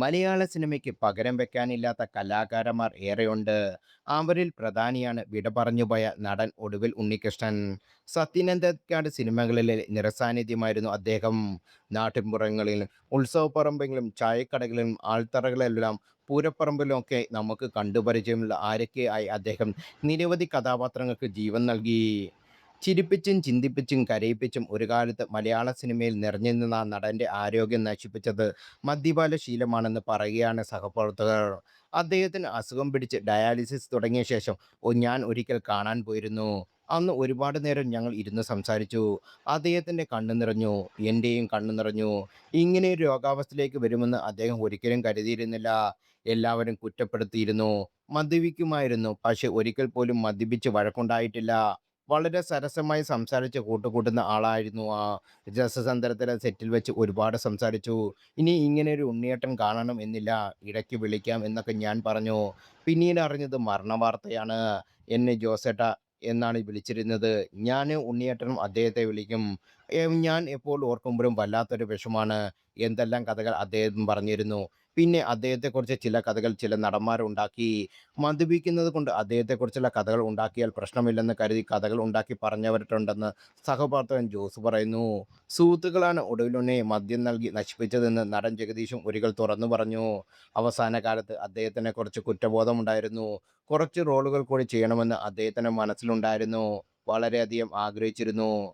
മലയാള സിനിമയ്ക്ക് പകരം വെക്കാനില്ലാത്ത കലാകാരന്മാർ ഏറെയുണ്ട്. അവരിൽ പ്രധാനിയാണ് വിട പറഞ്ഞുപോയ നടൻ ഒടുവിൽ ഉണ്ണികൃഷ്ണൻ. സത്യനന്ദിക്കാട് സിനിമകളിലെ നിറസാന്നിധ്യമായിരുന്നു അദ്ദേഹം. നാട്ടിൻപുറങ്ങളിലും ഉത്സവപ്പറമ്പുകളിലും ചായക്കടകളിലും ആൽത്തറകളിലെല്ലാം പൂരപ്പറമ്പിലുമൊക്കെ നമുക്ക് കണ്ടുപരിചയമുള്ള ആരൊക്കെ ആയി അദ്ദേഹം നിരവധി കഥാപാത്രങ്ങൾക്ക് ജീവൻ നൽകി. ചിരിപ്പിച്ചും ചിന്തിപ്പിച്ചും കരയിപ്പിച്ചും ഒരു കാലത്ത് മലയാള സിനിമയിൽ നിറഞ്ഞു നിന്ന ആ നടന്റെ ആരോഗ്യം നശിപ്പിച്ചത് മദ്യപാന ശീലമാണെന്ന് പറയുകയാണ് സഹപ്രവർത്തകർ. അദ്ദേഹത്തിന് അസുഖം പിടിച്ച് ഡയാലിസിസ് തുടങ്ങിയ ശേഷം ഞാൻ ഒരിക്കൽ കാണാൻ പോയിരുന്നു. അന്ന് ഒരുപാട് നേരം ഞങ്ങൾ ഇരുന്ന് സംസാരിച്ചു. അദ്ദേഹത്തിന്റെ കണ്ണ് നിറഞ്ഞു. എന്റെയും കണ്ണ് നിറഞ്ഞു. ഇങ്ങനെ ഒരു രോഗാവസ്ഥയിലേക്ക് വരുമെന്ന് അദ്ദേഹം ഒരിക്കലും കരുതിയിരുന്നില്ല. എല്ലാവരും കുറ്റപ്പെടുത്തിയിരുന്നു. മദ്യപിക്കുമായിരുന്നു. പക്ഷെ ഒരിക്കൽ പോലും മദ്യപിച്ച് വഴക്കുണ്ടായിട്ടില്ല. വളരെ സരസമായി സംസാരിച്ച് കൂട്ടുകൂട്ടുന്ന ആളായിരുന്നു. രസതന്ത്രത്തിലെ സെറ്റിൽ വെച്ച് ഒരുപാട് സംസാരിച്ചു. ഇനി ഇങ്ങനെയൊരു ഉണ്ണിയേട്ടൻ കാണണം എന്നില്ല. ഇടയ്ക്ക് വിളിക്കാം എന്നൊക്കെ ഞാൻ പറഞ്ഞു. പിന്നീട് അറിഞ്ഞത് മരണവാർത്തയാണ്. എന്നെ ജോസേട്ടാ എന്നാണ് വിളിച്ചിരുന്നത്. ഞാനും ഉണ്ണിയേട്ടനും അദ്ദേഹത്തെ വിളിക്കും. ഞാൻ എപ്പോൾ ഓർക്കുമ്പോഴും വല്ലാത്തൊരു വിഷമാണ്. എന്തെല്ലാം കഥകൾ അദ്ദേഹം പറഞ്ഞിരുന്നു. പിന്നെ അദ്ദേഹത്തെക്കുറിച്ച് ചില കഥകൾ ചില നടന്മാരുണ്ടാക്കി. മദ്യപിക്കുന്നത് കൊണ്ട് അദ്ദേഹത്തെക്കുറിച്ചുള്ള കഥകൾ ഉണ്ടാക്കിയാൽ പ്രശ്നമില്ലെന്ന് കരുതി കഥകൾ ഉണ്ടാക്കി പറഞ്ഞവരുണ്ടെന്ന് സഹപ്രവർത്തകൻ ജോസ് പറയുന്നു. സുഹൃത്തുക്കളാണ് ഒടുവിലുണ്ണിയെ മദ്യം നൽകി നശിപ്പിച്ചതെന്ന് നടൻ ജഗദീഷും ഒരിക്കൽ തുറന്നു പറഞ്ഞു. അവസാന കാലത്ത് അദ്ദേഹത്തിനെക്കുറിച്ച് കുറ്റബോധമുണ്ടായിരുന്നു. കുറച്ച് റോളുകൾ കൂടി ചെയ്യണമെന്ന് അദ്ദേഹത്തിന്റെ മനസ്സിലുണ്ടായിരുന്നു. വളരെയധികം ആഗ്രഹിച്ചിരുന്നു.